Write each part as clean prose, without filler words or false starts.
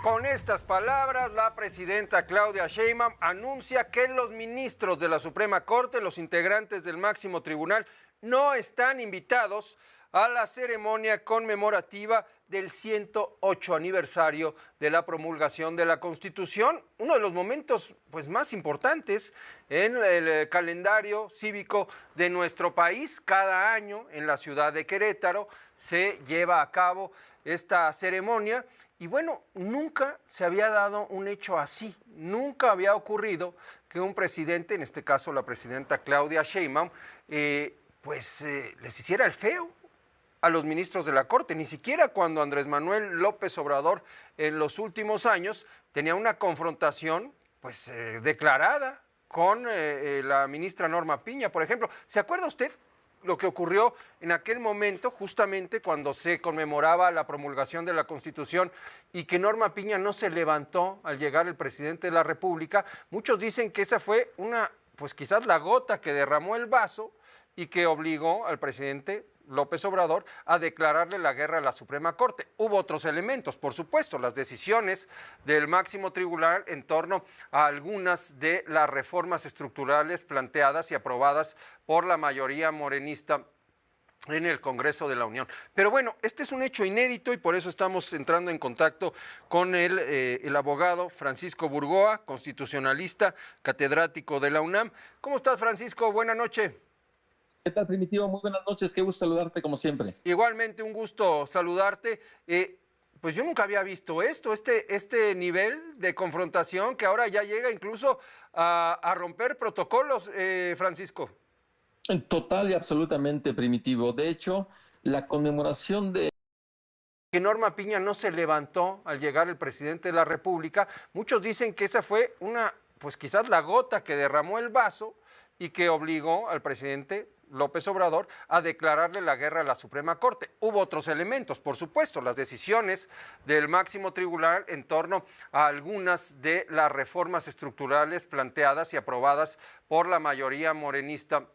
Con estas palabras, la presidenta Claudia Sheinbaum anuncia que los ministros de la Suprema Corte, los integrantes del máximo tribunal, no están invitados a la ceremonia conmemorativa del 108 aniversario de la promulgación de la Constitución, uno de los momentos más importantes en el calendario cívico de nuestro país. Cada año en la ciudad de Querétaro se lleva a cabo esta ceremonia y nunca se había dado un hecho así, nunca había ocurrido que un presidente, en este caso la presidenta Claudia Sheinbaum, les hiciera el feo a los ministros de la Corte, ni siquiera cuando Andrés Manuel López Obrador en los últimos años tenía una confrontación declarada con la ministra Norma Piña, por ejemplo. ¿Se acuerda usted lo que ocurrió en aquel momento, justamente cuando se conmemoraba la promulgación de la Constitución y que Norma Piña no se levantó al llegar el presidente de la República? Muchos dicen que esa fue quizás la gota que derramó el vaso y que obligó al presidente López Obrador a declararle la guerra a la Suprema Corte. Hubo otros elementos, por supuesto, las decisiones del máximo tribunal en torno a algunas de las reformas estructurales planteadas y aprobadas por la mayoría morenista en el Congreso de la Unión. Pero este es un hecho inédito y por eso estamos entrando en contacto con el abogado Francisco Burgoa, constitucionalista, catedrático de la UNAM. ¿Cómo estás, Francisco? Buenas noches. ¿Qué tal, Primitivo? Muy buenas noches, qué gusto saludarte como siempre. Igualmente, un gusto saludarte. Yo nunca había visto esto, este nivel de confrontación que ahora ya llega incluso a romper protocolos, Francisco. Total y absolutamente, Primitivo. De hecho, la conmemoración de que Norma Piña no se levantó al llegar el presidente de la República, muchos dicen que esa fue quizás la gota que derramó el vaso y que obligó al presidente López Obrador a declararle la guerra a la Suprema Corte. Hubo otros elementos, por supuesto, las decisiones del máximo tribunal en torno a algunas de las reformas estructurales planteadas y aprobadas por la mayoría morenista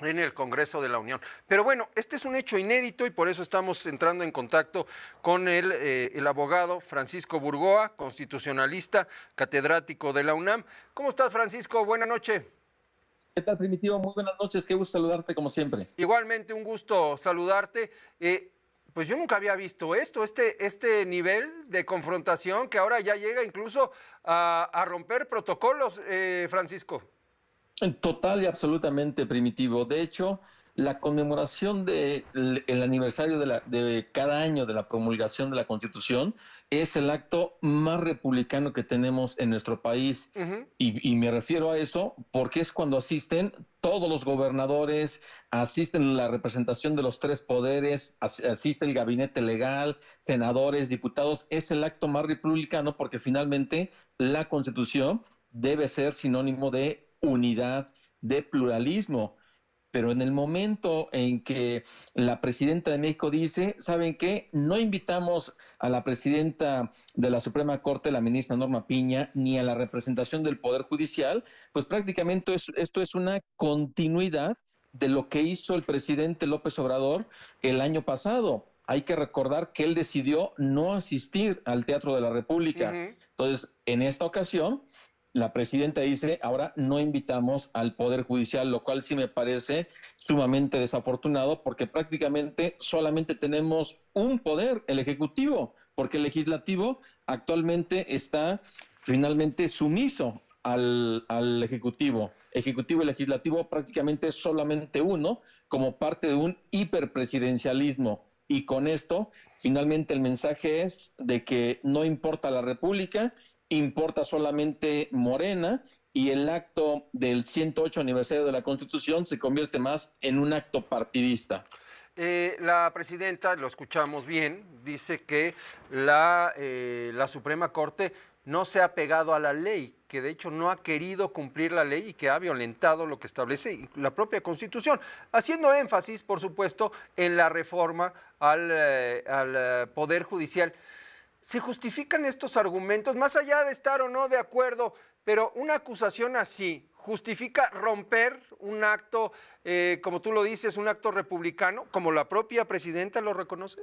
en el Congreso de la Unión. Pero este es un hecho inédito y por eso estamos entrando en contacto con el abogado Francisco Burgoa, constitucionalista, catedrático de la UNAM. ¿Cómo estás, Francisco? Buenas noches. ¿Qué tal, Primitivo? Muy buenas noches, qué gusto saludarte como siempre. Igualmente, un gusto saludarte. Yo nunca había visto esto, este nivel de confrontación que ahora ya llega incluso a romper protocolos, Francisco. Total y absolutamente, Primitivo. De hecho, la conmemoración del aniversario de cada año de la promulgación de la Constitución es el acto más republicano que tenemos en nuestro país. Y me refiero a eso porque es cuando asisten todos los gobernadores, asisten la representación de los tres poderes, asiste el gabinete legal, senadores, diputados. Es el acto más republicano porque finalmente la Constitución debe ser sinónimo de unidad, de pluralismo. Pero en el momento en que la presidenta de México dice, ¿saben qué? No invitamos a la presidenta de la Suprema Corte, la ministra Norma Piña, ni a la representación del Poder Judicial, pues prácticamente esto es una continuidad de lo que hizo el presidente López Obrador el año pasado. Hay que recordar que él decidió no asistir al Teatro de la República. Entonces, en esta ocasión, la presidenta dice, ahora no invitamos al Poder Judicial, lo cual sí me parece sumamente desafortunado, porque prácticamente solamente tenemos un poder, el Ejecutivo, porque el Legislativo actualmente está finalmente sumiso al Ejecutivo. Ejecutivo y Legislativo prácticamente solamente uno, como parte de un hiperpresidencialismo. Y con esto, finalmente el mensaje es de que no importa la República, importa solamente Morena, y el acto del 108 aniversario de la Constitución se convierte más en un acto partidista. La presidenta, lo escuchamos bien, dice que la Suprema Corte no se ha pegado a la ley, que de hecho no ha querido cumplir la ley y que ha violentado lo que establece la propia Constitución, haciendo énfasis, por supuesto, en la reforma al Poder Judicial. ¿Se justifican estos argumentos, más allá de estar o no de acuerdo, pero una acusación así justifica romper un acto, como tú lo dices, un acto republicano, como la propia presidenta lo reconoce?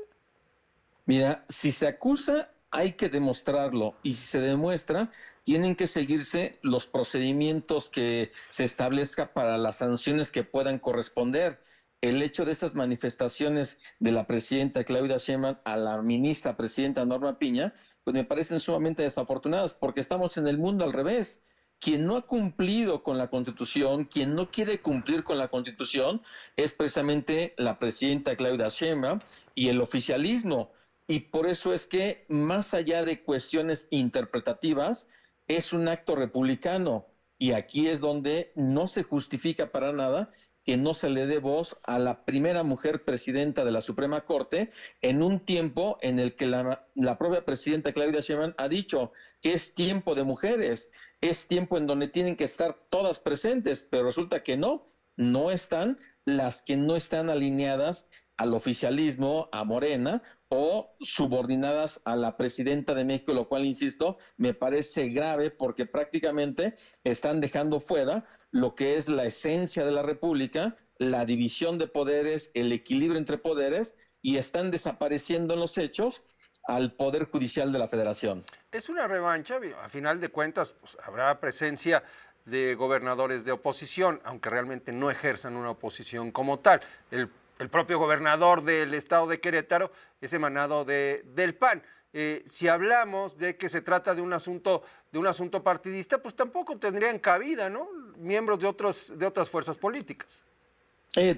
Mira, si se acusa hay que demostrarlo y si se demuestra, tienen que seguirse los procedimientos que se establezca para las sanciones que puedan corresponder. El hecho de estas manifestaciones de la presidenta Claudia Sheinbaum a la ministra presidenta Norma Piña, pues me parecen sumamente desafortunadas porque estamos en el mundo al revés. Quien no ha cumplido con la Constitución, quien no quiere cumplir con la Constitución, es precisamente la presidenta Claudia Sheinbaum y el oficialismo. Y por eso es que, más allá de cuestiones interpretativas, es un acto republicano. Y aquí es donde no se justifica para nada que no se le dé voz a la primera mujer presidenta de la Suprema Corte en un tiempo en el que la propia presidenta Claudia Sheinbaum ha dicho que es tiempo de mujeres, es tiempo en donde tienen que estar todas presentes, pero resulta que no están las que no están alineadas al oficialismo, a Morena, o subordinadas a la presidenta de México, lo cual, insisto, me parece grave porque prácticamente están dejando fuera lo que es la esencia de la República, la división de poderes, el equilibrio entre poderes, y están desapareciendo en los hechos al Poder Judicial de la Federación. Es una revancha, a final de cuentas pues, habrá presencia de gobernadores de oposición, aunque realmente no ejerzan una oposición como tal. El propio gobernador del estado de Querétaro es emanado del PAN. Si hablamos de que se trata de un asunto partidista, pues tampoco tendrían cabida, ¿no? Miembros de otras fuerzas políticas.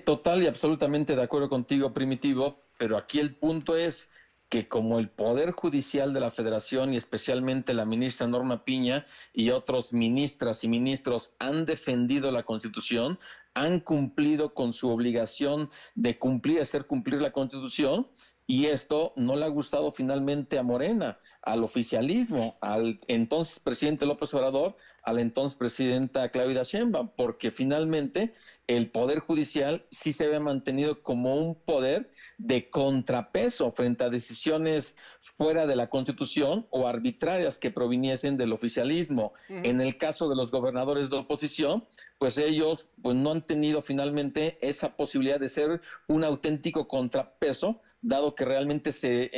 Total y absolutamente de acuerdo contigo, Primitivo, pero aquí el punto es que como el Poder Judicial de la Federación y especialmente la ministra Norma Piña y otros ministras y ministros han defendido la Constitución, han cumplido con su obligación de hacer cumplir la Constitución, y esto no le ha gustado finalmente a Morena, al oficialismo, al entonces presidente López Obrador, a la entonces presidenta Claudia Sheinbaum, porque finalmente el Poder Judicial sí se había mantenido como un poder de contrapeso frente a decisiones fuera de la Constitución o arbitrarias que proviniesen del oficialismo. En el caso de los gobernadores de oposición, pues ellos pues no han tenido finalmente esa posibilidad de ser un auténtico contrapeso, dado que realmente se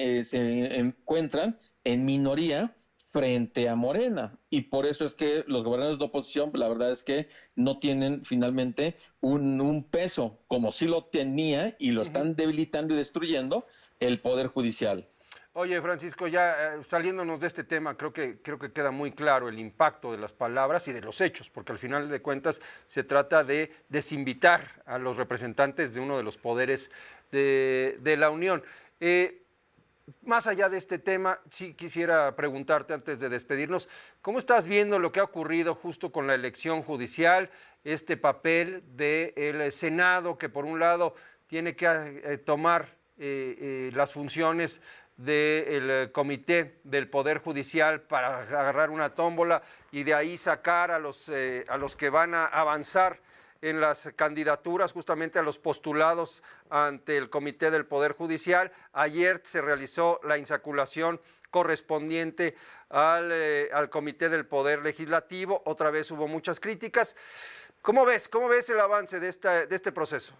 encuentran en minoría frente a Morena, y por eso es que los gobernadores de oposición, la verdad es que no tienen finalmente un peso, como sí lo tenía, y lo están debilitando y destruyendo el Poder Judicial. Oye, Francisco, ya saliéndonos de este tema, creo que queda muy claro el impacto de las palabras y de los hechos, porque al final de cuentas se trata de desinvitar a los representantes de uno de los poderes de la Unión. Más allá de este tema, sí quisiera preguntarte antes de despedirnos, ¿cómo estás viendo lo que ha ocurrido justo con la elección judicial, este papel del Senado que por un lado tiene que tomar las funciones del comité del Poder Judicial para agarrar una tómbola y de ahí sacar a los que van a avanzar en las candidaturas, justamente a los postulados ante el Comité del Poder Judicial? Ayer se realizó la insaculación correspondiente al Comité del Poder Legislativo, otra vez hubo muchas críticas. ¿Cómo ves el avance de este proceso?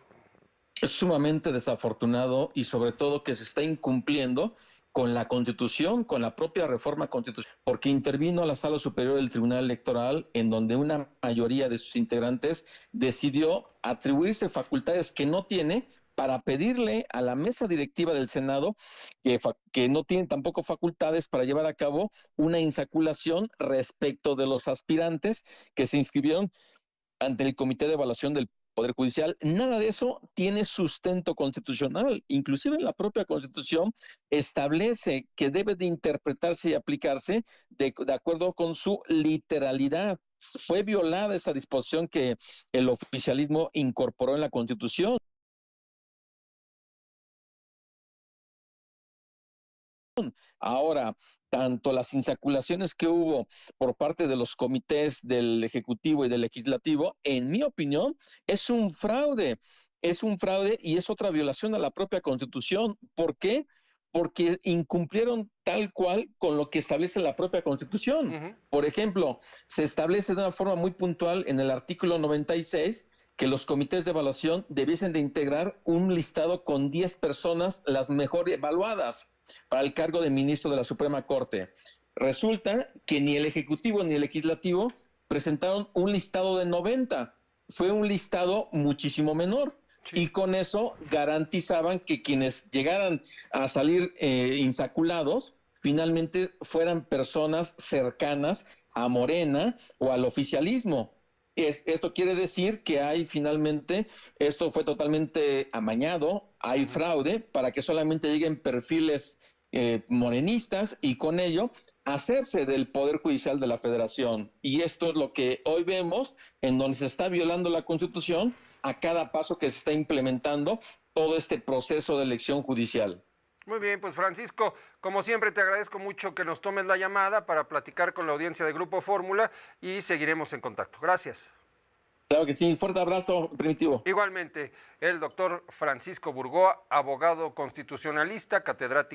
Es sumamente desafortunado y sobre todo que se está incumpliendo con la Constitución, con la propia reforma constitucional, porque intervino a la Sala Superior del Tribunal Electoral, en donde una mayoría de sus integrantes decidió atribuirse facultades que no tiene para pedirle a la mesa directiva del Senado, que no tiene tampoco facultades para llevar a cabo una insaculación respecto de los aspirantes que se inscribieron ante el Comité de Evaluación del Poder Judicial. Nada de eso tiene sustento constitucional. Inclusive la propia Constitución establece que debe de interpretarse y aplicarse de acuerdo con su literalidad. Fue violada esa disposición que el oficialismo incorporó en la Constitución. Ahora, tanto las insaculaciones que hubo por parte de los comités del Ejecutivo y del Legislativo, en mi opinión, es un fraude y es otra violación a la propia Constitución. ¿Por qué? Porque incumplieron tal cual con lo que establece la propia Constitución. Por ejemplo, se establece de una forma muy puntual en el artículo 96 que los comités de evaluación debiesen de integrar un listado con 10 personas, las mejor evaluadas. para el cargo de ministro de la Suprema Corte. Resulta que ni el Ejecutivo ni el Legislativo presentaron un listado de 90. Fue un listado muchísimo menor. Sí. Y con eso garantizaban que quienes llegaran a salir insaculados finalmente fueran personas cercanas a Morena o al oficialismo. Esto quiere decir que hay finalmente, esto fue totalmente amañado, hay fraude para que solamente lleguen perfiles morenistas y con ello hacerse del Poder Judicial de la Federación. Y esto es lo que hoy vemos, en donde se está violando la Constitución a cada paso que se está implementando todo este proceso de elección judicial. Muy bien, pues Francisco, como siempre te agradezco mucho que nos tomes la llamada para platicar con la audiencia de Grupo Fórmula y seguiremos en contacto. Gracias. Claro que sí, fuerte abrazo, Primitivo. Igualmente, el doctor Francisco Burgoa, abogado constitucionalista, catedrático